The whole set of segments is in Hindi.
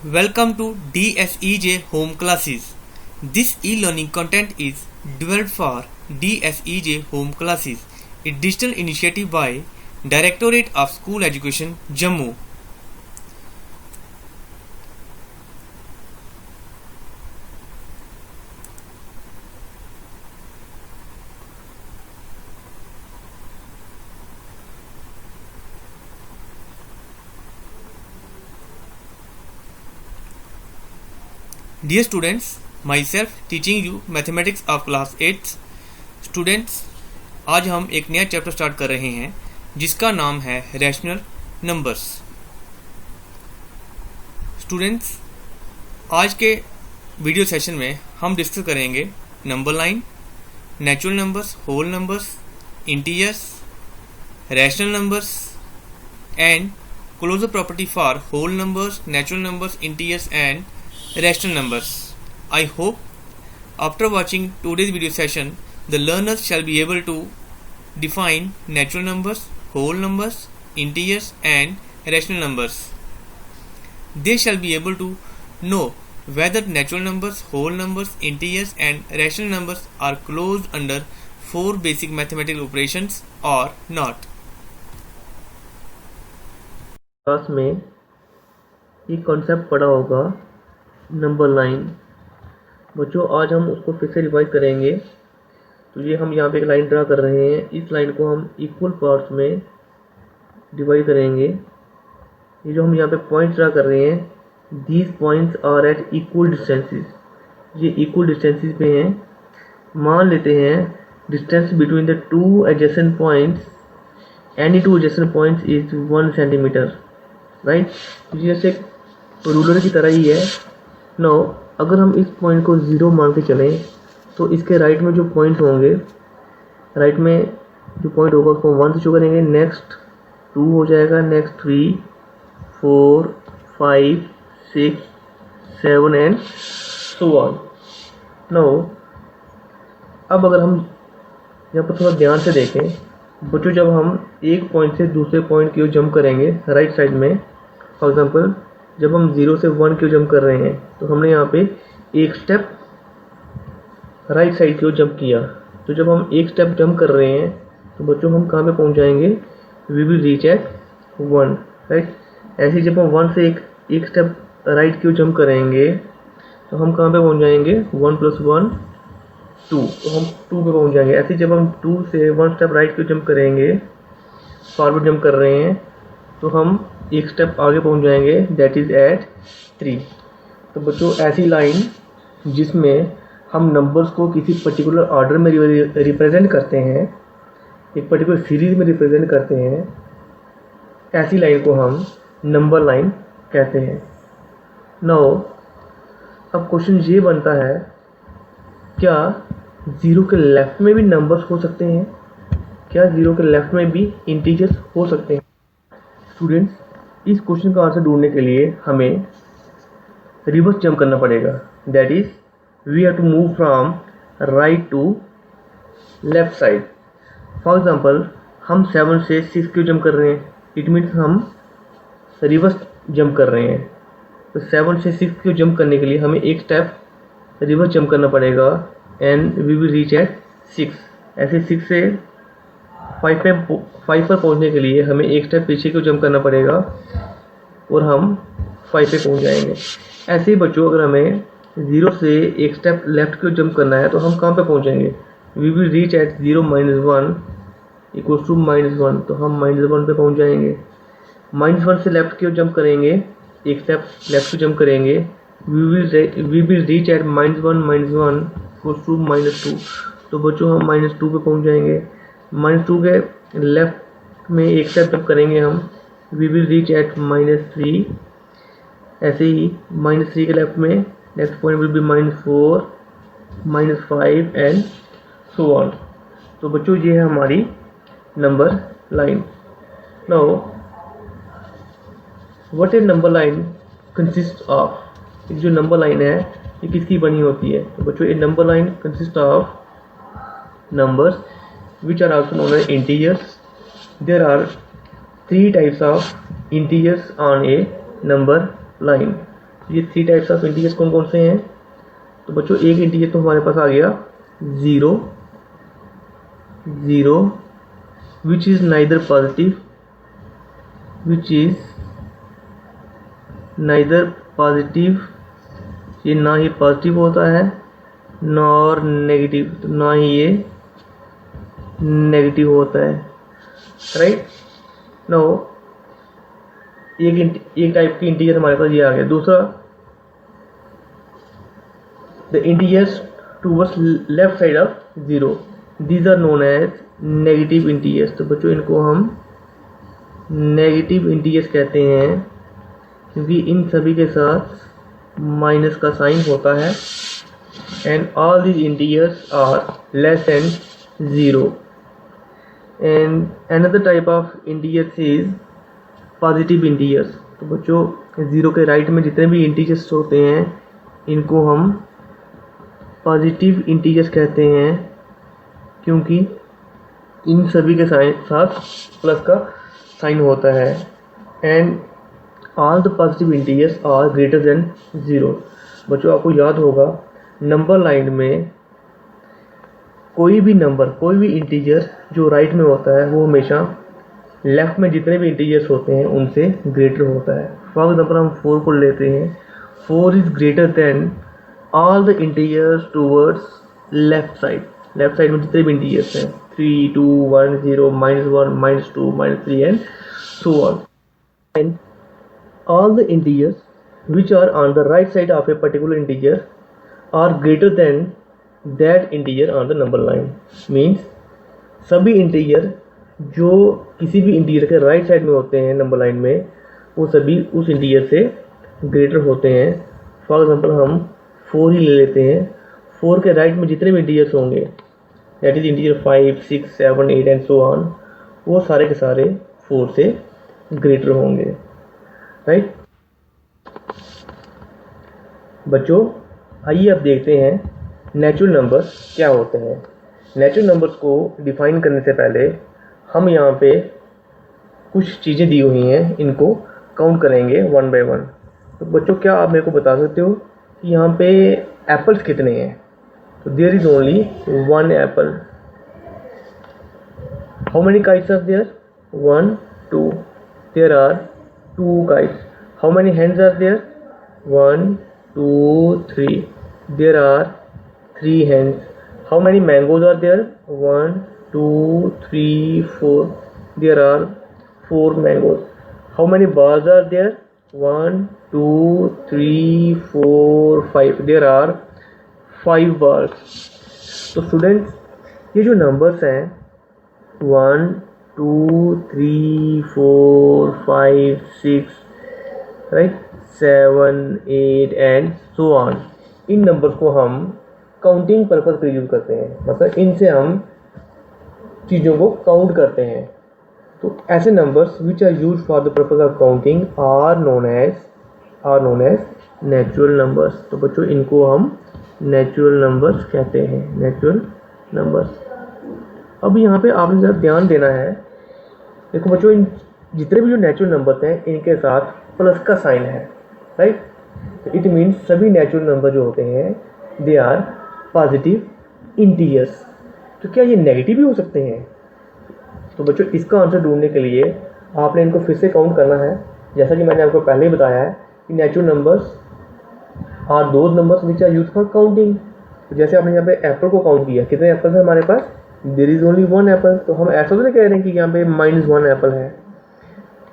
Welcome to DSEJ Home Classes. This e-learning content is developed for DSEJ Home Classes, a digital initiative by Directorate of School Education, Jammu. Dear students, myself teaching you mathematics of class 8th. Students, आज हम एक नया चैप्टर स्टार्ट कर रहे हैं जिसका नाम है रैशनल नंबर्स. स्टूडेंट्स, आज के वीडियो सेशन में हम डिस्कस करेंगे number line, natural numbers, whole numbers, integers, rational numbers and closure property for whole numbers, natural numbers, integers and rational numbers. I hope after watching today's video session, the learners shall be able to define natural numbers, whole numbers, integers and rational numbers. They shall be able to know whether natural numbers, whole numbers, integers and rational numbers are closed under four basic mathematical operations or not. Class में एक कॉन्सेप्ट पढ़ा होगा नंबर लाइन. बच्चों, आज हम उसको फिर से रिवाइज करेंगे. तो ये हम यहाँ पे एक लाइन ड्रा कर रहे हैं. इस लाइन को हम इक्वल पार्ट्स में डिवाइड करेंगे. ये जो हम यहाँ पे पॉइंट ड्रा कर रहे हैं, these points are at equal distances. ये इक्वल डिस्टेंसेस पे हैं. मान लेते हैं distance between the two adjacent points, any two adjacent points is 1 centimetre. Right, जैसे रूलर की तरह ही है. नो, अगर हम इस पॉइंट को 0 मान के चलें तो इसके राइट में जो पॉइंट होंगे, राइट में जो पॉइंट होगा उसको 1 से शो करेंगे. नेक्स्ट 2 हो जाएगा, next 3, 4, 5, 6, 7 and so on. No, अब अगर हम यहाँ पर थोड़ा ध्यान से देखें बच्चों, जब हम एक पॉइंट से दूसरे पॉइंट की ओर जंप करेंगे राइट साइड में, फॉर एग्जांपल जब हम 0 से 1 की ओर जंप कर रहे हैं तो हमने यहाँ पे एक स्टेप राइट साइड की ओर जंप किया. तो जब हम एक स्टेप जंप कर रहे हैं तो बच्चों हम कहाँ पे पहुँच जाएंगे? We will reach at 1. Right, ऐसे जब हम 1 से एक स्टेप राइट की ओर जंप करेंगे तो हम कहाँ पे पहुँच जाएंगे? 1 + 1 2. तो हम 2 पे पहुँच जाएंगे. ऐसे जब हम 2 से 1 स्टेप राइट की ओर जंप करेंगे, फॉरवर्ड जंप कर रहे हैं, तो हम एक स्टेप आगे पहुंच जाएंगे, दैट इज़ एट 3. तो बच्चों, ऐसी लाइन जिसमें हम नंबर्स को किसी पर्टिकुलर ऑर्डर में रिप्रेजेंट करते हैं, एक पर्टिकुलर सीरीज में रिप्रेजेंट करते हैं, ऐसी लाइन को हम नंबर लाइन कहते हैं. नाउ अब क्वेश्चन ये बनता है, क्या 0 के लेफ्ट में भी नंबर्स हो सकते हैं? क्या 0 के लेफ्ट में भी इंटीजर्स हो सकते हैं? स्टूडेंट्स, इस क्वेश्चन का आंसर ढूंढने के लिए हमें रिवर्स जंप करना पड़ेगा. That is we have to move from right to left side. For example, हम 7 से 6 क्यों जंप कर रहे हैं? इट मीन्स हम रिवर्स जंप कर रहे हैं. तो 7 से 6 क्यों जंप करने के लिए हमें एक स्टेप रिवर्स जंप करना पड़ेगा and we will reach at 6. ऐसे 6 से 5 पर पहुंचने के लिए हमें एक स्टेप पीछे को जंप करना पड़ेगा और हम 5 पे पहुंच जाएंगे. ऐसे ही बच्चों, अगर हमें 0 से एक स्टेप लेफ्ट को जंप करना है तो हम कहाँ पे पहुंचेंगे? We will reach at 0 - 1 equals to -1. तो हम -1 पे पहुंच जाएंगे. -1 से लेफ्ट की ओर जंप करेंगे, एक स्टेप लेफ्ट को जंप करेंगे, we will reach at -1 - 1 equals to -2. तो बच्चों, हम -2 पे पहुंच जाएंगे. -2 के लेफ्ट में एक स्टेप जंप करेंगे हम, वी विल रीच एट -3. ऐसे ही -3 के लेफ्ट में next point will be -4, -5 and so on. तो बच्चों, ये है हमारी number line. Now what a number line consist of? जो नंबर लाइन है ये किसकी बनी होती है? तो बच्चों, a number line consist of numbers which are also known as integers. There are 3 types of integers on a number line. ये 3 टाइप्स ऑफ इंटीजर्स कौन कौन से हैं? तो बच्चों एक इंटीजर तो हमारे पास आ गया 0 0 विच इज़ नाइदर पॉजिटिव ये ना ही पॉजिटिव होता है नॉर नेगेटिव, तो ना ही ये नेगेटिव होता है, राइट। नो एक टाइप की इंटीजर हमारे पास ये आ गया। दूसरा, the integers towards left side of 0, these are known as negative integers. तो बच्चों इनको हम नेगेटिव इंटीजर्स कहते हैं क्योंकि इन सभी के साथ माइनस का साइन होता है। And all these integers are less than 0। And another type of integers is positive integers. तो बच्चों 0 के राइट में जितने भी इंटीजर्स होते हैं इनको हम पॉजिटिव इंटीजर्स कहते हैं क्योंकि इन सभी के साथ प्लस का साइन होता है। And all the positive integers are greater than 0। बच्चों आपको याद होगा नंबर लाइन में कोई भी इंटीजर जो राइट में होता है वो हमेशा लेफ्ट में जितने भी इंटीजर्स होते हैं उनसे ग्रेटर होता है। फॉर एग्जाम्पल हम 4 को लेते हैं, 4 is greater than all the integers towards left side में जितने भी इंटीजर्स हैं 3 2 1 0 -1 -2 -3 and so on। and all the integers which are on the right side of a particular integer are greater than that integer on the number line। means सभी इंटीजर जो किसी भी इंटीजर के राइट साइड में होते हैं नंबर लाइन में वो सभी उस इंटीजर से ग्रेटर होते हैं। फॉर एग्जांपल हम 4 ही ले लेते हैं, 4 के राइट में जितने भी इंटीजर्स होंगे that is integer 5 6 7 8 and so on, वो सारे के सारे 4 से ग्रेटर होंगे, राइट। बच्चों आइए अब देखते हैं नेचुरल नंबर्स क्या होते हैं। नेचुरल नंबर्स को डिफाइन करने से पहले हम यहाँ पे कुछ चीज़ें दी हुई हैं, इनको काउंट करेंगे 1 बाय 1। तो बच्चों क्या आप मेरे को बता सकते हो कि यहाँ पे एप्पल्स कितने हैं? तो there is only 1 apple. How many kites are there? 1 2। There are 2 kites. How many hands are there? 1 2 3। There are 3 hands. How many mangoes are there? 1 2 3 4। There are 4 mangoes. How many balls are there? 1 2 3 4 5। There are 5 balls। तो स्टूडेंट्स ये जो नंबर्स हैं 1 2 3 4 5 6 right 7 8 and so on, in numbers को हम काउंटिंग पर्पज पे यूज़ करते हैं। मतलब इनसे हम चीज़ों को काउंट करते हैं। तो ऐसे numbers which are use for the purpose of counting are known as natural numbers. तो बच्चों इनको हम नेचुरल नंबर्स कहते हैं, नेचुरल नंबर्स। अब यहाँ पे आपने ज़रा ध्यान देना है। देखो बच्चों इन जितने भी जो नेचुरल नंबर्स हैं इनके साथ प्लस का साइन है, राइट। तो इट मीन्स सभी नेचुरल नंबर जो होते हैं दे आर पॉजिटिव इंटीजर्स। तो क्या ये नेगेटिव भी हो सकते हैं? तो बच्चों इसका आंसर ढूंढने के लिए आपने इनको फिर से काउंट करना है। जैसा कि मैंने आपको पहले ही बताया है कि natural numbers are those numbers which are use for counting. तो जैसे आपने यहाँ पे एप्पल को काउंट किया, कितने एप्पल है हमारे पास? There is only 1 apple. तो हम ऐसा तो नहीं कह रहे हैं कि यहाँ पे -1 एप्पल है।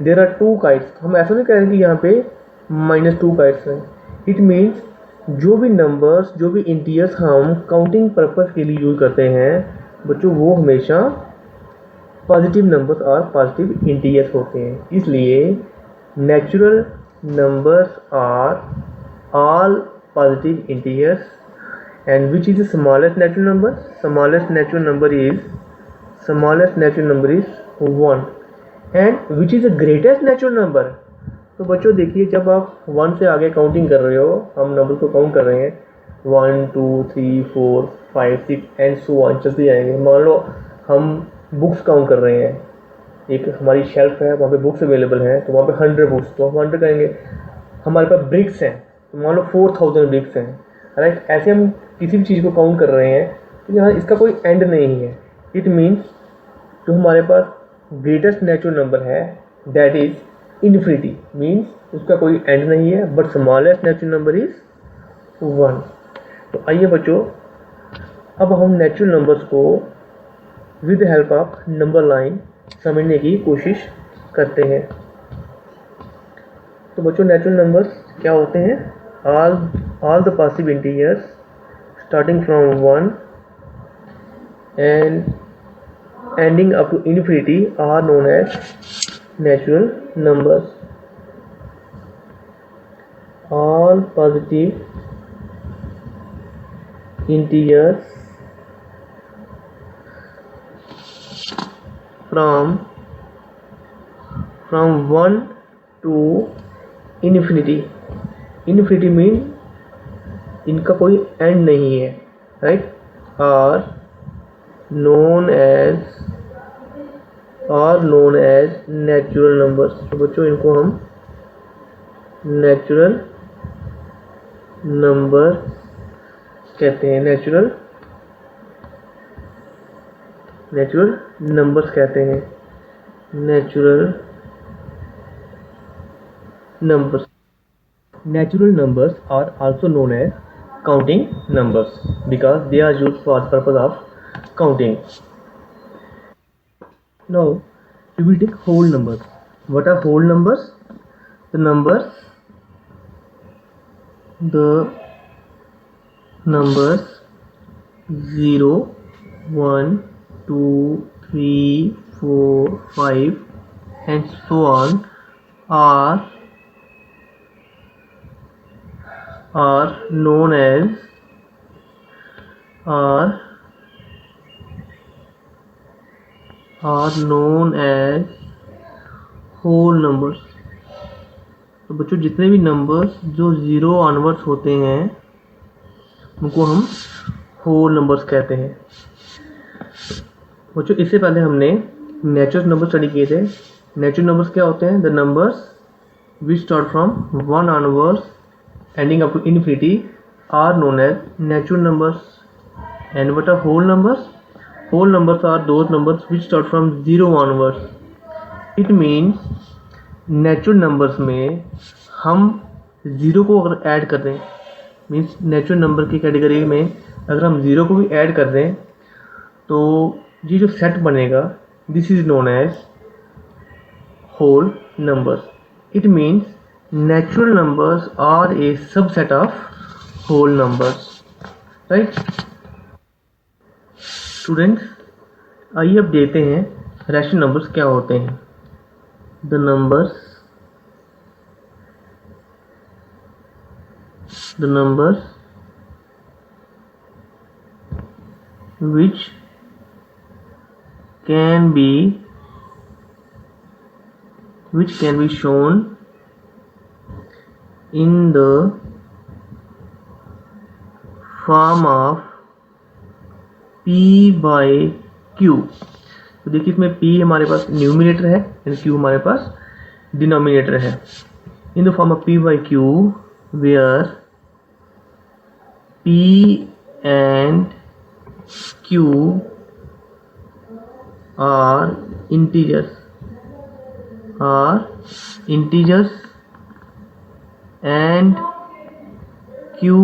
देयर आर 2 काइट्स, हम ऐसा नहीं कह रहे हैं कि यहाँ पे -2 काइट्स हैं। इट मीन्स जो भी नंबर्स, जो भी इंटीजर्स हम काउंटिंग पर्पज के लिए यूज करते हैं बच्चों वो हमेशा पॉजिटिव नंबर्स और पॉजिटिव इंटीजर्स होते हैं। इसलिए natural numbers are all positive integers. And which is the smallest natural number? Smallest natural number is 1। And which is the greatest natural number? तो बच्चों देखिए जब आप 1 से आगे काउंटिंग कर रहे हो, हम नंबर को काउंट कर रहे हैं 1 2 3 4 5 6 एंड सो ऑन चलते जाएंगे। मान लो हम बुक्स काउंट कर रहे हैं, एक हमारी शेल्फ है वहाँ पे बुक्स अवेलेबल हैं तो वहाँ पे 100 बुक्स, तो हम 100 करेंगे। हमारे पास ब्रिक्स हैं तो मान लो 4000 ब्रिक्स हैं, राइट। ऐसे हम किसी भी चीज़ को काउंट कर रहे हैं तो यहाँ इसका कोई एंड नहीं है। इट मीन्स जो हमारे पास ग्रेटेस्ट नेचुरल नंबर है दैट इज इन्फिनिटी, मीन्स उसका कोई एंड नहीं है, but smallest natural number is 1। तो आइए बच्चों, अब हम नेचुरल नंबर्स को with help of number line समझने की कोशिश करते हैं। तो बच्चों नेचुरल नंबर्स क्या होते हैं? All the possible integers starting from 1 and ending up to infinity are known as natural numbers. All positive integers from 1 to infinity. Infinity mean इनका कोई एंड नहीं है, right. are known as natural numbers। तो बच्चों इनको हम नेचुरल नंबर कहते हैं, नेचुरल नंबर्स कहते हैं, natural numbers. Natural numbers are also known as counting numbers because they are used for the purpose of counting. Now we will take whole numbers. What are whole numbers? The numbers 0, 1, 2, 3, 4, 5 and so on are known as whole numbers। तो बच्चों जितने भी नंबर्स जो 0 ऑनवर्ड्स होते हैं उनको हम होल नंबर्स कहते हैं। बच्चों इससे पहले हमने नेचुरल नंबर स्टडी किए थे। नेचुरल नंबर्स क्या होते हैं? The numbers which start from 1 onwards ending up to infinity are known as natural numbers. And what are whole numbers? Whole numbers are those numbers which start from 0 onwards. It means natural numbers में हम 0 को अगर ऐड कर दें, मीन्स नेचुरल नंबर की कैटेगरी में अगर हम 0 को भी ऐड कर दें तो ये जो सेट बनेगा this is known as whole numbers. It means natural numbers are a subset of whole numbers, right? Students, आइए अब देखते हैं रैशनल नंबर्स क्या होते हैं। The numbers which can be shown in the form of p by q। तो देखिए इसमें p हमारे पास न्यूमिनेटर है एंड q हमारे पास डिनोमिनेटर है। In the form of p by q where p and q are integers and q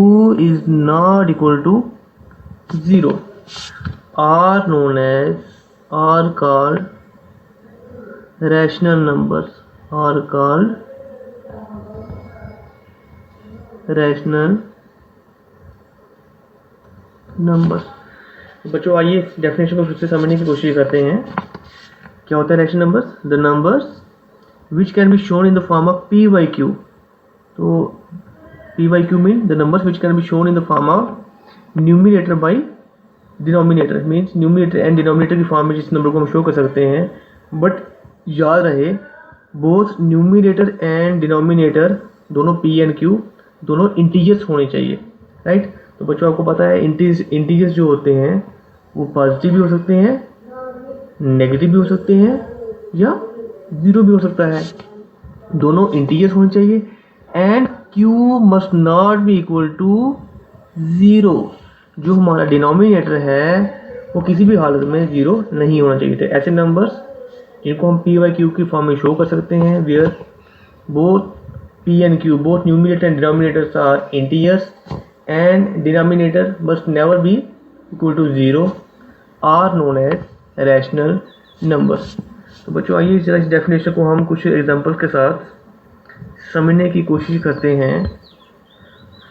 is not equal to 0 are called rational numbers, बच्चों आइए इस डेफिनेशन को फिर से समझने की कोशिश करते हैं। क्या होता है rational numbers? The numbers which can be shown in the form of p by q। तो p by q mean the numbers which can be shown in the form of numerator by denominator, means numerator and denominator की फॉर्म में जिस नंबर को हम शो कर सकते हैं। बट याद रहे बोथ न्यूमिनेटर एंड डिनोमिनेटर दोनों p एंड q दोनों इंटीजर्स होने चाहिए, राइट। तो बच्चों आपको पता है इंटीजर्स जो होते हैं वो पॉजिटिव भी हो सकते हैं, नेगेटिव भी हो सकते हैं या 0 भी हो सकता है। दोनों इंटीजर्स होने चाहिए and q must not be equal to 0। जो हमारा डिनोमिनेटर है वो किसी भी हालत में 0 नहीं होना चाहिए। तो ऐसे नंबर्स जिनको हम p बाई क्यू की फॉर्म में शो कर सकते हैं, where both p and q, both numerator and denominators are integers and denominator must never be equal to 0, are known as rational numbers। तो बच्चों आइए इस डेफिनेशन को हम कुछ एग्जांपल्स के साथ समझने की कोशिश करते हैं।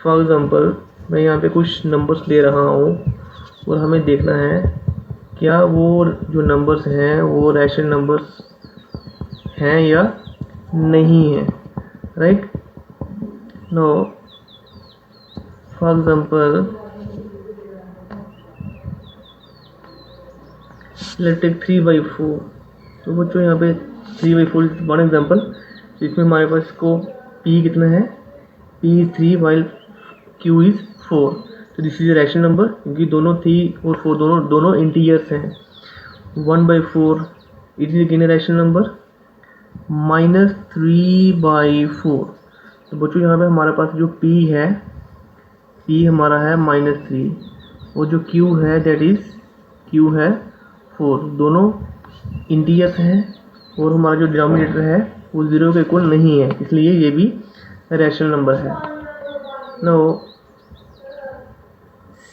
फॉर एग्जांपल मैं यहाँ पे कुछ नंबर्स ले रहा हूँ और हमें देखना है क्या वो जो नंबर्स हैं वो रैशनल नंबर्स हैं या नहीं है, right. No for example let's take 3/4। तो बच्चों यहाँ पे 3/4 इज वन एग्जांपल। इसमें हमारे पास को p कितना है, p is 3 while q is 4। तो दिस इज रैशनल नंबर क्योंकि दोनों 3 और 4 दोनों इंटीजर्स हैं। 1/4 it is again rational number. -3/4। तो बच्चों यहाँ पे हमारे पास जो p है, p हमारा है -3 और जो q है दैट इज q है 4। दोनों इंटीजर्स हैं और हमारा जो डिनोमिनेटर है वो 0 के इक्वल नहीं है, इसलिए ये भी रैशनल नंबर है। No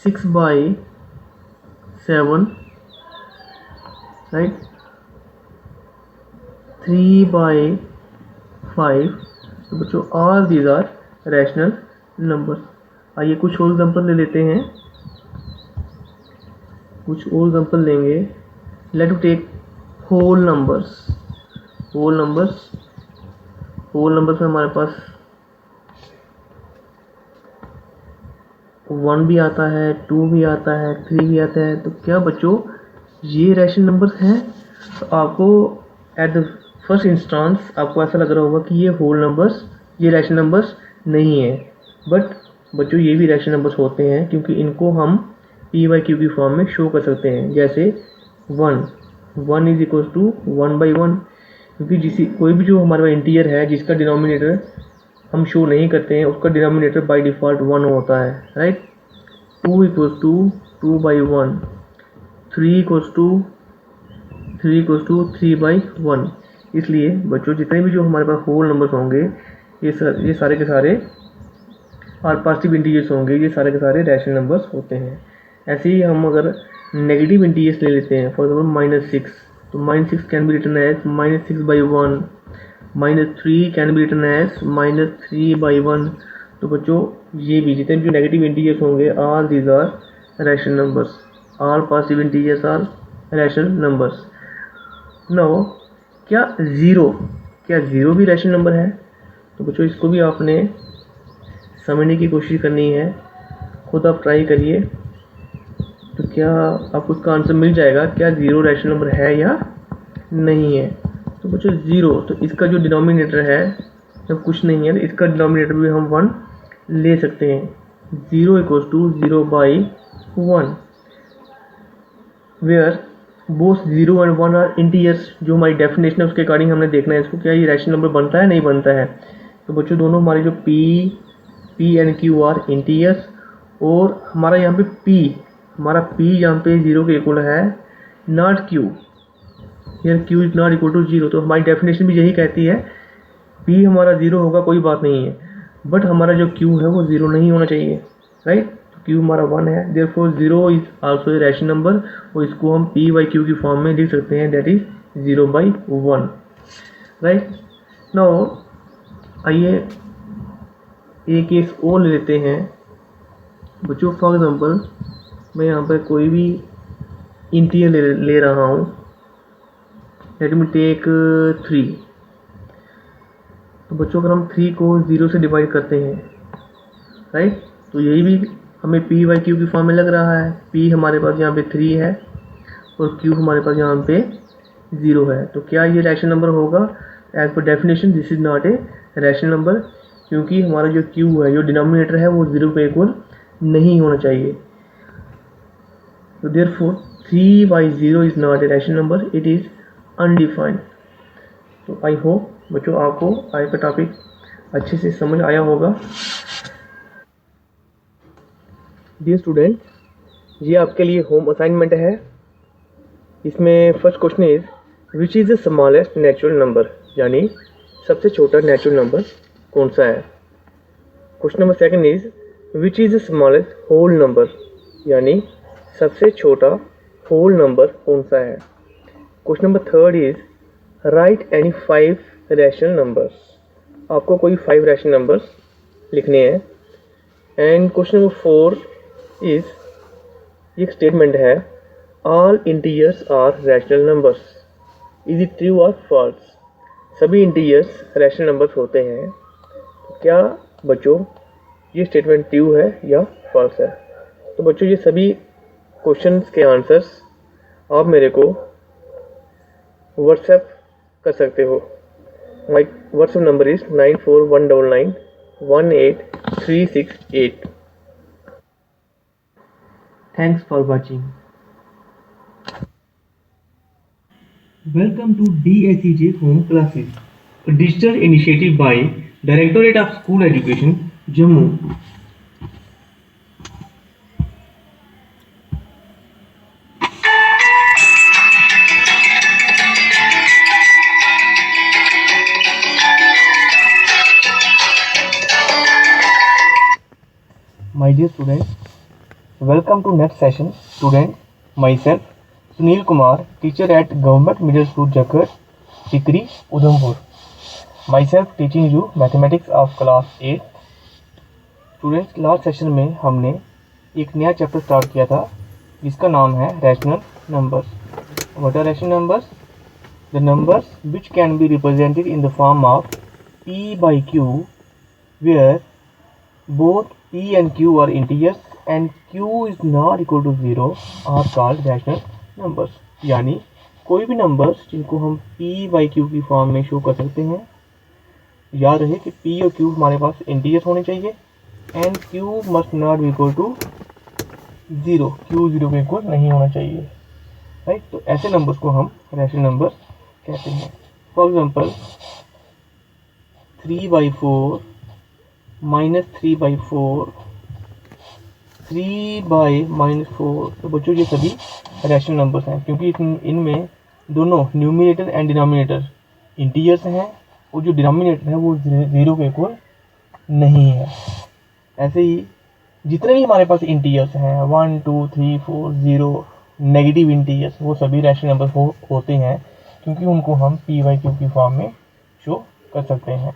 6/7, right, 3/5। तो बच्चों all these are rational number. आइए कुछ और एग्जांपल ले लेते हैं, कुछ और एग्जांपल लेंगे। Let to take whole numbers. Whole numbers में हमारे पास 1 भी आता है, 2 भी आता है, 3 भी आता है। तो क्या बच्चों ये रैशनल नंबर्स हैं? तो आपको एट द फर्स्ट इंस्टांस आपको ऐसा लग रहा होगा कि ये होल नंबर्स, ये रैशनल नंबर्स नहीं है, बट बच्चों ये भी रैशनल नंबर्स होते हैं क्योंकि इनको हम p बाई क्यू की फॉर्म में शो कर सकते हैं। जैसे 1 इज इक्वल टू 1/1, क्योंकि कोई भी जो हमारे पास इंटीजर है जिसका डिनोमिनेटर हम शो नहीं करते हैं उसका डिनोमिनेटर बाय डिफ़ॉल्ट 1 होता है, right. 2 equals to 2/1, 3 equals to 3/1। इसलिए बच्चों जितने भी जो हमारे पास होल नंबर्स होंगे ये सारे के सारे और पॉजिटिव इंटीजर्स होंगे, ये सारे के सारे रैशनल नंबर्स होते हैं। ऐसे ही हम अगर नेगेटिव इंटीजर्स ले लेते हैं, फॉर एग्जाम्पल -6, तो -6 can be written as -6/1, -3 can be written as -3/1। तो बच्चों ये भी जितने भी नेगेटिव इंटीजर्स होंगे all these are rational numbers, all positive integers are rational numbers. Now क्या जीरो भी रैशनल नंबर है? तो बच्चों इसको भी आपने समझने की कोशिश करनी है, खुद आप ट्राई करिए तो क्या आपको इसका आंसर मिल जाएगा, क्या जीरो रैशनल नंबर है या नहीं है। तो बच्चों जीरो, तो इसका जो डिनोमिनेटर है जब कुछ नहीं है तो इसका डिनोमिनेटर भी हम 1 ले सकते हैं। 0 equals to 0/1 where both 0 and 1 are integers. जो हमारी डेफिनेशन है उसके अकॉर्डिंग हमने देखना है इसको क्या ये रैशनल नंबर बनता है नहीं बनता है। तो बच्चों दोनों हमारे जो p and q are integers और हमारा यहाँ पे हमारा p यहाँ पे 0 के इक्वल है, not q, here q is not equal to 0। तो हमारी डेफिनेशन भी यही कहती है p हमारा 0 होगा कोई बात नहीं है, बट हमारा जो q है वो 0 नहीं होना चाहिए, राइट। तो q हमारा 1 है, therefore 0 is also a rational number और इसको हम p बाई q की फॉर्म में लिख सकते हैं, दैट इज 0/1, राइट। नाउ आइए एक केस और ले लेते हैं बच्चों। फॉर एग्जांपल मैं यहाँ पर कोई भी इंटीजर ले रहा हूँ, लेट मी टेक 3। तो बच्चों अगर हम 3 को 0 से डिवाइड करते हैं, राइट, तो यही भी हमें p बाई क्यू की फॉर्म में लग रहा है। p हमारे पास यहाँ पे 3 है और q हमारे पास यहाँ पे 0 है। तो क्या ये रैशनल नंबर होगा? As per definition this is not a rational number, क्योंकि हमारा जो q है, जो डिनोमिनेटर है वो 0 के इक्वल नहीं होना चाहिए। तो therefore 3/0 is not a rational number, it is undefined. तो आई होप बच्चों आपको आज का टॉपिक अच्छे से समझ आया होगा। डियर स्टूडेंट, ये आपके लिए होम असाइनमेंट है। इसमें first question is which is the smallest natural number, यानी सबसे छोटा नेचुरल नंबर कौन सा है। Question number second is which is the smallest whole number, यानी सबसे छोटा होल नंबर कौन सा है। Question number third is write any 5 rational numbers, आपको कोई 5 रैशनल नंबर्स लिखने हैं। एंड क्वेश्चन नंबर 4 इज एक स्टेटमेंट है all integers are rational numbers, is it true और फॉल्स, सभी इंटीजर्स रैशनल नंबर्स होते हैं। क्या बच्चों ये स्टेटमेंट ट्रू है या फॉल्स है। तो बच्चों ये सभी क्वेश्चंस के आंसर्स आप मेरे को व्हाट्सएप कर सकते हो। My WhatsApp number is 9419918368। Thanks for watching. Welcome to DSEJ home classes, a digital initiative by Directorate of School Education, Jammu. My dear students, welcome to next session. Student, myself Sunil Kumar, teacher at Government Middle School Jakhar, Tikri, Udhampur. Myself teaching you mathematics of class 8. Students, last session में हमने एक नया चैप्टर स्टार्ट किया था जिसका नाम है rational numbers. What are rational numbers? The numbers which can be represented in the form of P by Q, where both P and Q are integers and Q is not equal to 0 are called rational numbers। यानी कोई भी नंबर्स जिनको हम P by Q की फॉर्म में शो कर सकते हैं, याद रहे कि P और Q हमारे पास इंटीजर्स होने चाहिए and Q must not be equal to 0, Q 0 के इक्वल नहीं होना चाहिए, राइट। तो ऐसे नंबर्स को हम रैशनल नंबर्स कहते हैं। For example 3/4 -3/4 3/-4। तो बच्चों ये सभी रैशनल नंबर्स हैं क्योंकि इनमें दोनों न्यूमिनेटर एंड डिनोमिनेटर इंटीजर्स हैं और जो डिनोमिनेटर है वो 0 के इक्वल नहीं है। ऐसे ही जितने भी हमारे पास इंटीजर्स हैं 1 2 3 4 0 नेगेटिव इंटीजर्स, वो सभी रैशनल नंबर होते हैं क्योंकि उनको हम P by Q की फॉर्म में शो कर सकते हैं।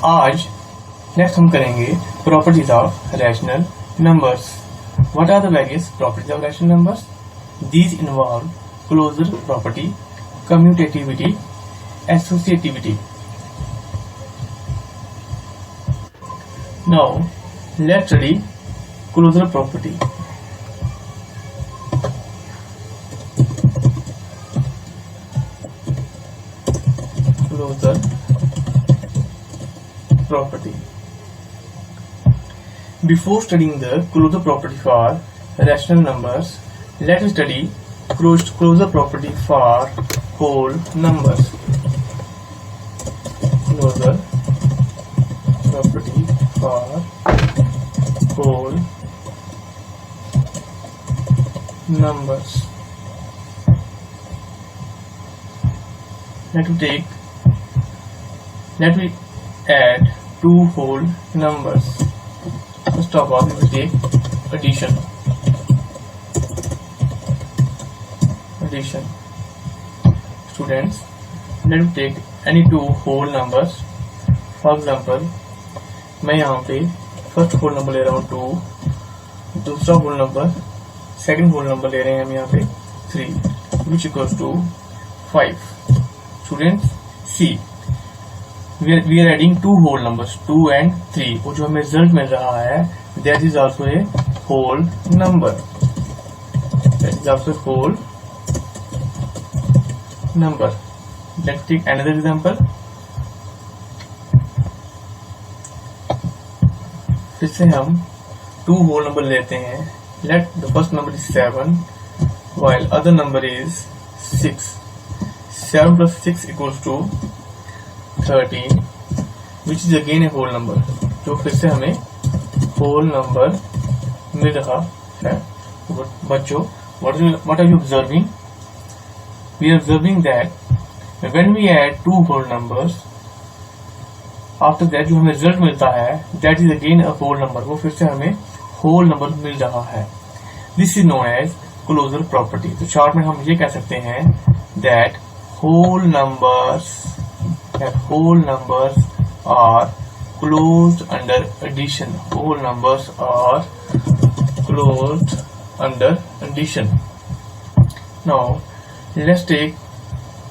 आज नेक्स्ट हम करेंगे properties of rational numbers. What are the various properties of rational numbers? These involve closure property, commutativity, associativity. Now let's study closure property. Closure property. Before studying the closure property for rational numbers, let us study closure property for whole numbers. Closure property for whole numbers. Let me add two whole numbers. First of all, we will take addition. Students, let me take any two whole numbers. For example, मैं यहाँ पे फर्स्ट होल नंबर ले रहा हूँ 2, दूसरा whole number, second whole number ले रहे हैं हम यहाँ पे 3, which equals to 5. Students, see. We are adding two whole numbers 2 and 3 और जो हमें रिजल्ट मिल रहा है that is also a whole number. Let's take another example. फिर से हम 2 whole number लेते हैं. Let the first number is 7 while other number is 6. 7 plus 6 equals to 13. Which is again a whole number, जो फिर से हमें होल नंबर मिल रहा है। बच्चों, what are you observing? We are observing that when we add two whole numbers, after that जो हमें रिजल्ट मिलता है that is again a whole number, वो फिर से हमें होल नंबर मिल रहा है। This is known as closure property। तो शॉर्ट में हम ये कह सकते हैं that whole numbers are closed under addition। whole numbers are closed under addition। Now let's take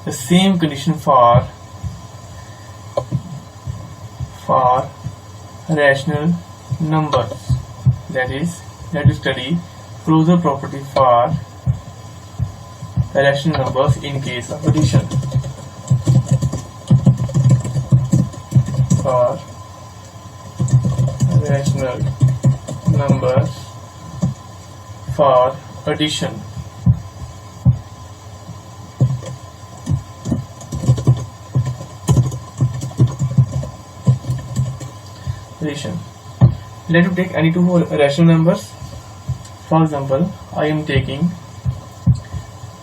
the same condition for rational numbers, that is, let us study closure property for rational numbers in case of addition। For rational numbers for addition, let us take any two rational numbers। For example, I am taking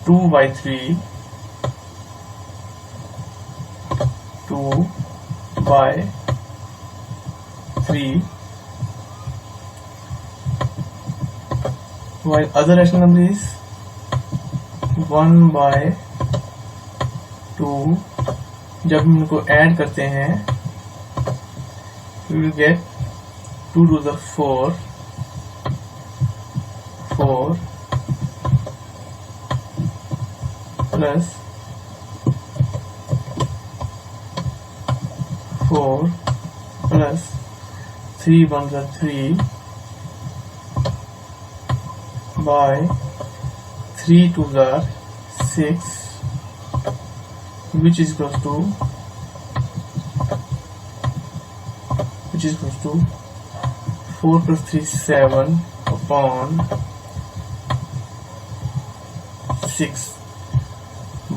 2 by 3, 2 by 3, while other rational number is 1 by 2। जब हम इनको ऐड करते हैं we will get 2 to the 4 plus 4 plus 3 1 the 3 by 3 to the 6, which is equals to 4 plus 3 7 upon 6।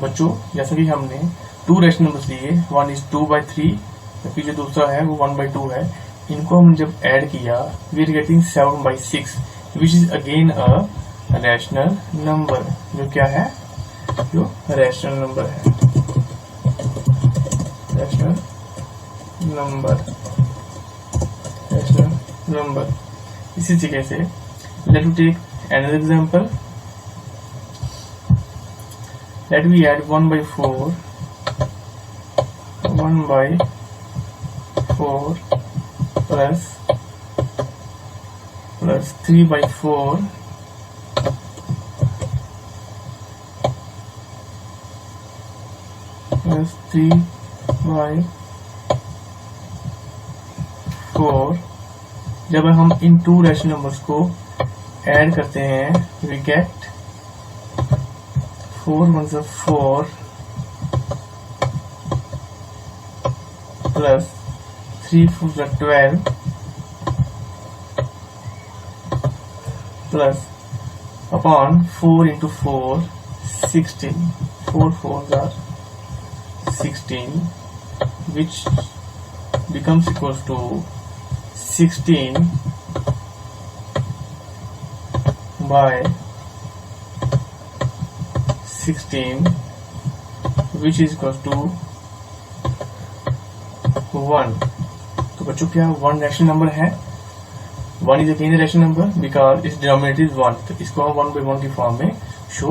बच्चों, जैसा कि हमने 2 रैशनल नंबर्स लिए, वन इज 2 by 3, जबकि जो दूसरा है वो 1 by 2 है। इनको हमने जब ऐड किया we are getting 7 by 6, which is again a rational number. जो क्या है? जो रैशनल नंबर है, रैशनल नंबर। इसी तरीके से let we take another example। Let we add 1 by 4 plus 3 by 4 plus 3 by 4। जब हम इन 2 रैशनल नंबर्स को ऐड करते हैं we get 4 1 4 plus 3 4 12 plus upon 4 into 4 16, 4 4s are 16, which becomes equals to 16 by 16, which is equals to 1। तो बच्चों क्या 1 रैशनल नंबर है? 1 is again rational number because इस डिनोमिनेटर इज 1, तो इसको हम 1 by 1 की फॉर्म में शो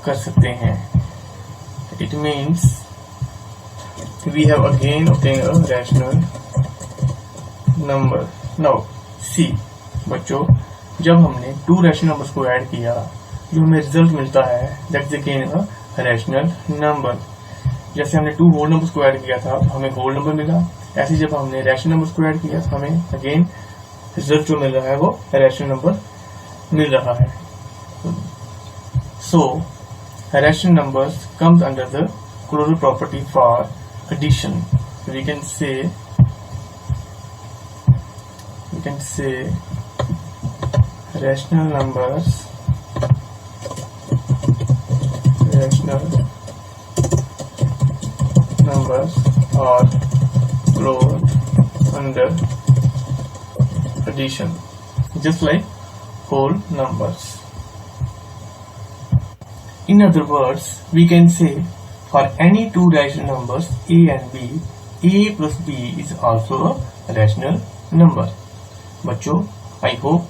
कर सकते हैं। It means we have again obtained a rational number। Now see बच्चों, जब हमने 2 रैशनल नंबर्स को ऐड किया जो हमें रिजल्ट मिलता है that is again a rational number. जैसे हमने 2 होल नंबर्स को ऐड किया था तो हमें होल नंबर मिला, ऐसे जब हमने रैशनल नंबर्स को ऐड किया तो हमें अगेन रिजल्ट जो मिल रहा है वो रैशनल नंबर मिल रहा है। So rational numbers comes under the closure property for addition. We can say rational numbers are closed under addition, just like whole numbers. In other words, we can say for any two rational numbers a and b, a plus b is also a rational number. बच्चों, I hope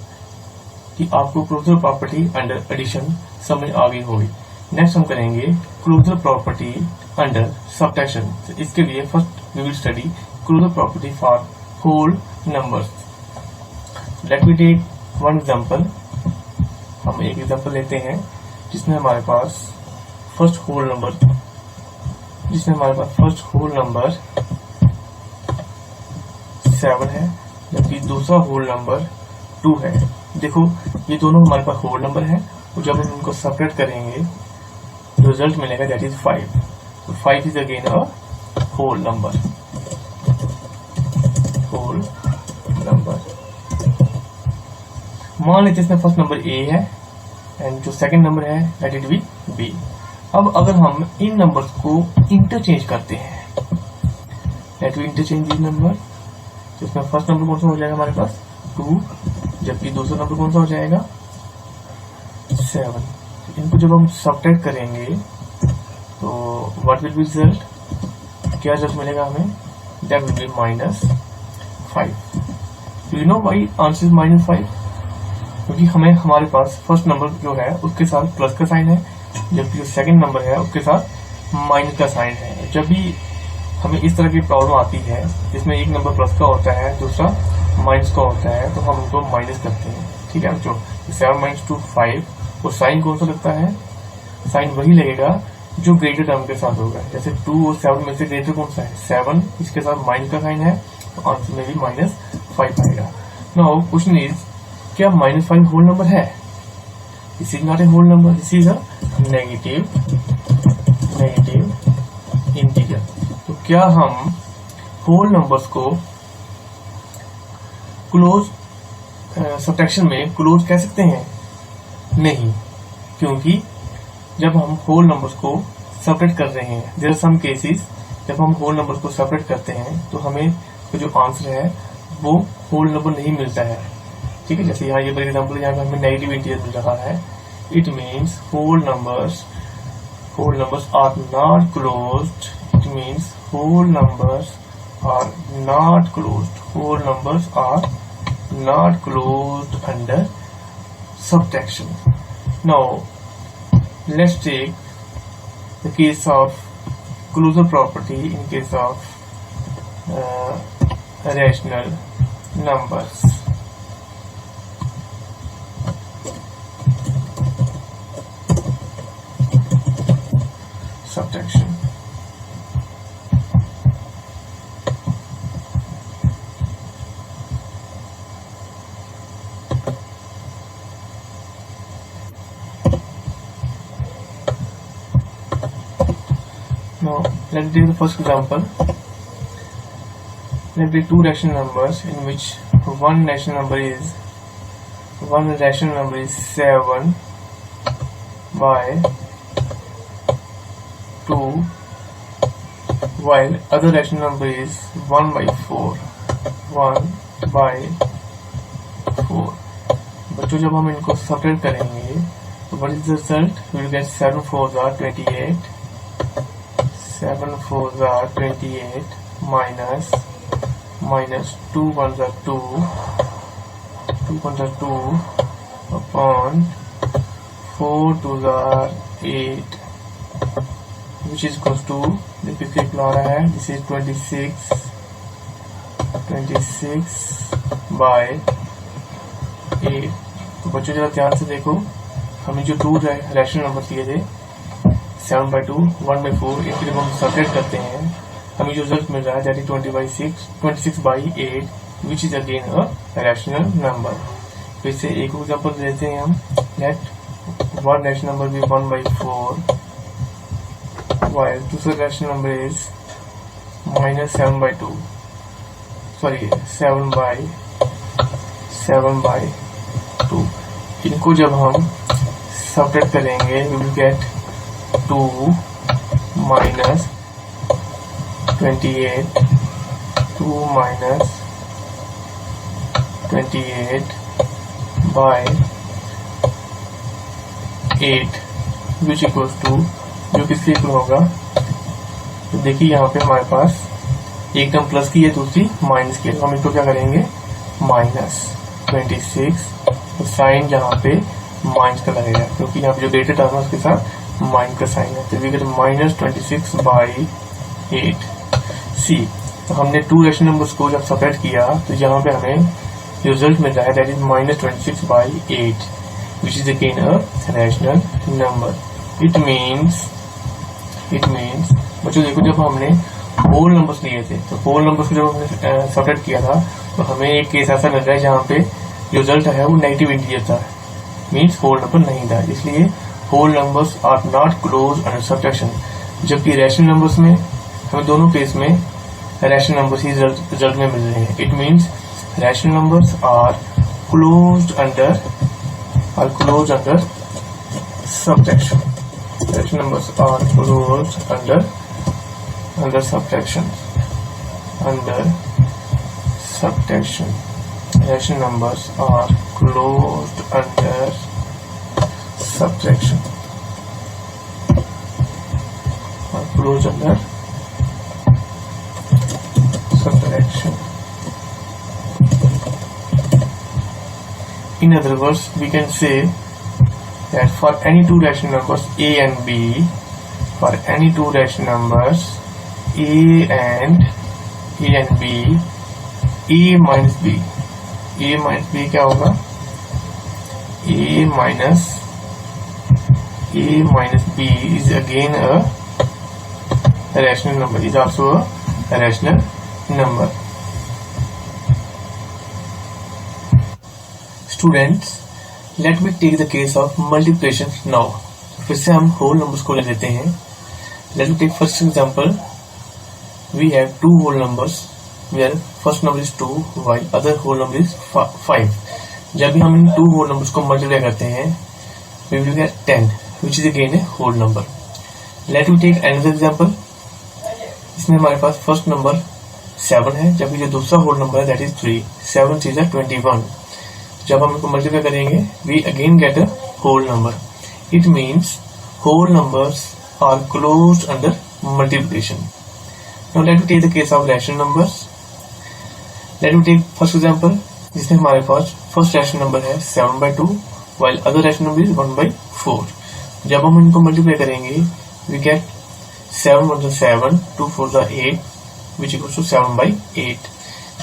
कि आपको क्लोजर प्रॉपर्टी अंडर एडिशन समझ आ गई होगी। नेक्स्ट हम करेंगे क्लोजर प्रॉपर्टी अंडर सबट्रैक्शन। इसके लिए first we will study closure property for whole numbers. Let me take one example. हम एक एग्जांपल लेते हैं जिसमें हमारे पास फर्स्ट होल नंबर 7 है, जबकि दूसरा होल नंबर 2 है। देखो, ये दोनों हमारे पास होल नंबर है और जब हम इनको सेपरेट करेंगे रिजल्ट मिलेगा दैट इज 5। तो 5 is again a whole number. मान लेते इसमें फर्स्ट नंबर a है एंड जो सेकंड नंबर है दैट इट बी b। अब अगर हम इन नंबर्स को इंटरचेंज करते हैं, let we interchange this number, तो इसमें फर्स्ट नंबर कौन सा हो जाएगा हमारे पास 2, जबकि दूसरा नंबर कौन सा हो जाएगा 7। इनको जब हम सब्ट्रैक्ट करेंगे तो व्हाट विल बी रिजल्ट, क्या रिजल्ट मिलेगा हमें, that will be -5। You know why answer is -5, क्योंकि हमें हमारे पास फर्स्ट नंबर जो है उसके साथ प्लस का साइन है, जबकि जो सेकंड नंबर है उसके साथ माइनस का साइन है। जब भी हमें इस तरह की प्रॉब्लम आती है जिसमें एक नंबर प्लस का होता है दूसरा माइनस का होता है, तो हम उनको माइनस करते हैं। ठीक है बच्चों, 7 - 2 5, और साइन कौन सा लगता है, साइन वही लगेगा जो ग्रेटर टर्म के साथ होगा। जैसे 2 और 7 में से ग्रेटर कौन सा है 7, इसके साथ माइनस का साइन है, तो आंसर में भी -5 आएगा। नाउ क्वेश्चन इज, क्या -5 होल नंबर है? This is not a whole number, this is a negative integer. तो क्या हम होल नंबर्स को क्लोज सबट्रैक्शन में क्लोज कह सकते हैं? नहीं, क्योंकि जब हम होल नंबर्स को सेपरेट कर रहे हैं, देयर आर सम केसेस जब हम होल नंबर्स को सेपरेट करते हैं तो हमें जो आंसर है वो होल नंबर नहीं मिलता है। ठीक है, जैसे यहाँ ये फॉर एग्जाम्पल यहाँ पे हमें नेगेटिव इंटीजर मिल रहा है। It means whole numbers are not closed. It means whole numbers are not closed under subtraction. Now let's take the case of closure property in case of rational numbers. Subtraction. Now let's take the first example. Let be two rational numbers in which one rational number is 7 by 2, while other rational number is 1 by 4. बच्चों, जब हम इनको सेपरेट करेंगे तो what is the result? We will get 7 4s are 28. 7 4s are 28 minus 2 1s are 2 upon 4 2s are 8, which is equals to, देखिए कितना आ रहा है, this is 26 by 8। तो बच्चों जरा ध्यान से देखो, हमें जो 2 रैशनल नंबर दिए थे 7 by 2 1 by 4, इनके जब हम सेपरेट करते हैं हमें जो रिजल्ट मिल रहा है that is 26 by 8, which is again a rational number. फिर से एक एग्जांपल लेते हैं हम, let one rational number be 1 by 4 while दूसरा rational number is -7 by 2, sorry 7 by 2। इनको जब हम सेपरेट करेंगे we will get 2 minus 28, 2 minus 28/8 which equals to, जो किसके इक्वल होगा, तो देखिए यहाँ पे हमारे पास एक टर्म प्लस की है, दूसरी माइनस की है, तो हम इसको क्या करेंगे -26, तो साइन यहाँ पे माइनस का लगेगा क्योंकि यहाँ पे जो ग्रेटर टर्म है उसके साथ माइनस का साइन है, तो वी गेट -26/8 सी। तो हमने टू रैशनल नंबर्स को जब सेपरेट किया तो यहाँ पे हमें रिजल्ट मिल रहा है, that is -26/8 which is again a rational number. It means बच्चों देखो, जब हमने होल नंबर्स लिए थे तो होल नंबर्स को जब हमने सेपरेट किया था तो हमें एक केस ऐसा मिल रहा है जहाँ पे रिजल्ट है वो नेगेटिव इंटीजर था, मीन्स होल नंबर नहीं था, इसलिए whole numbers are not close under subtraction. जबकि रैशनल नंबर्स में हमें दोनों केस में रैशनल नंबर्स ही रिजल्ट में मिल रहे हैं। It means rational numbers are closed under subtraction. Rational numbers are closed under subtraction. Rational numbers are closed under subtraction. In other words, we can say that for any two rational numbers a and b, for any two rational numbers a and b, a minus b क्या होगा, a minus b is again a rational number, is also a rational number. Students, let me take the case of multiplication now. फिर से हम whole numbers को ले लेते हैं. Let me take first example. We have two whole numbers where first number is 2 while other whole number is 5. जब भी हम इन two whole numbers को multiply करते हैं we will get 10 which is again a whole number. Let me take another example. इसमें हमारे पास first number 7 है जबकि जो दूसरा whole number है that is 3. 7 3 is 21. जब हम इनको multiply करेंगे we again get a whole number. It means whole numbers are closed under multiplication. Now let me take the case of rational numbers. Let me take first example जिसमें हमारे पास first rational number है 7/2 while other rational number is 1/4. जब हम इनको multiply करेंगे we get 7 1 7, 2 4 8 which equals to 7/8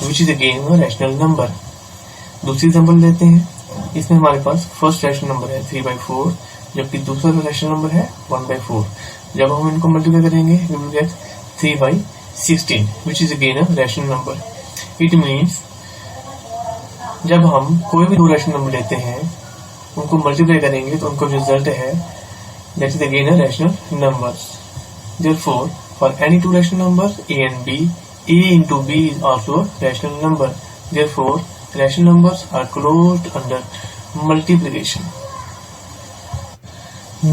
which is again a rational number. दूसरी एग्जाम्पल लेते हैं. इसमें हमारे पास फर्स्ट रैशनल नंबर है 3/4 जबकि दूसरा रैशनल नंबर है 1/4. जब हम इनको मल्टीप्लाई करेंगे we will get 3/16 which is again a rational number. It means जब हम कोई भी दो रैशनल नंबर लेते हैं उनको मल्टीप्लाई करेंगे तो उनका रिजल्ट है that is again a rational numbers. Therefore for any two rational numbers a and b, a into b is also a rational number. Therefore rational numbers are closed under multiplication.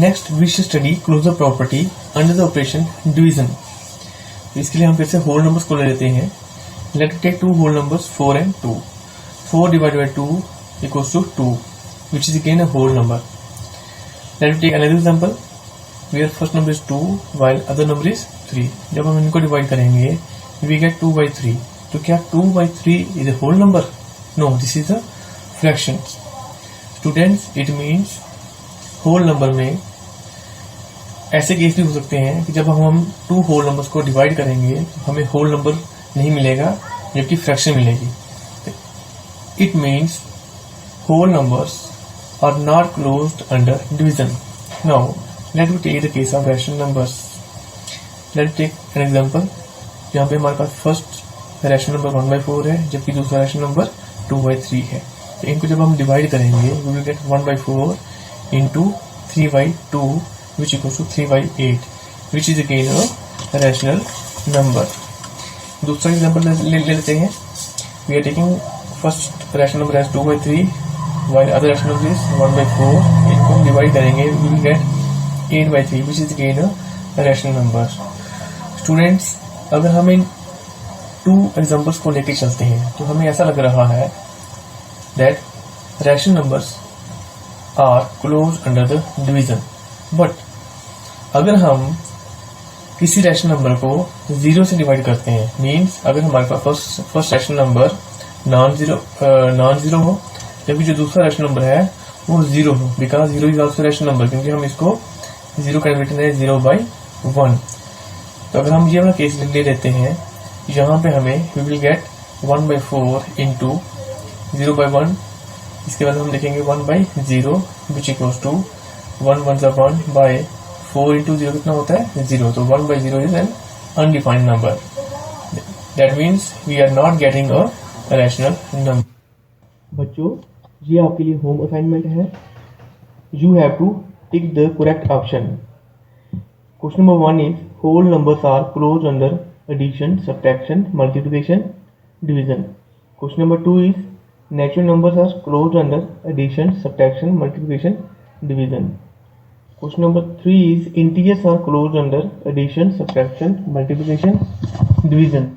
Next we should study closure property under the operation division. इसके लिए हम फिर से whole numbers को ले लेते हैं. Let's take two whole numbers 4 and 2. 4 divided by 2 equals to 2 which is again a whole number. Let's take another example where first number is 2 while other number is 3. जब हम इनको divide करेंगे we get 2/3. तो क्या 2/3 is a whole number? No, this is a fraction. Students, it means whole number में ऐसे केस भी हो सकते हैं कि जब हम टू होल नंबर्स को डिवाइड करेंगे तो हमें होल नंबर नहीं मिलेगा जबकि फ्रैक्शन मिलेगी. It means whole numbers are not closed under division. Now let me take the case of rational numbers. Let take an example जहाँ पे हमारे पास फर्स्ट रैशनल नंबर 1/4 है जबकि दूसरा रैशनल नंबर 2/3 है. तो इनको जब हम डिवाइड करेंगे we will gate 1/4 into 3/2 which equals to 3/8 which is again a rational number. दूसरा एग्जांपल ले लेते हैं. We are taking first rational number as 2/3 while other rational number is 1/4. इनको हम डिवाइड करेंगे we will get 8/3 which is again a rational number. Students, अगर हम इन टू एग्जांपल्स को लेके चलते हैं तो हमें ऐसा लग रहा है that rational numbers are closed under the division. But अगर हम किसी रैशनल नंबर को 0 से डिवाइड करते हैं, मीन्स अगर हमारे पास first rational number non zero हो, जबकि जो दूसरा रैशनल नंबर है वो 0 हो, because 0 is also rational number, क्योंकि हम इसको 0 का रिटर्न है 0/1. तो अगर हम ये वाला केस ले लेते हैं, यहाँ पे हमें वी विल गेट 1/4 इंटू 0/1. इसके बाद हम लिखेंगे 1/0 which equals to 1 1 by 4 into 0 कितना होता है 0. तो 1/0 is an undefined number. That means we are not getting a rational number. बच्चों, ये आपके लिए होम असाइनमेंट है. You have to tick the correct option. Question number 1 is whole numbers are close under addition, subtraction, multiplication, division. Question number 2 is natural numbers are closed under addition, subtraction, multiplication, division. Question number 3 is integers are closed under addition, subtraction, multiplication, division.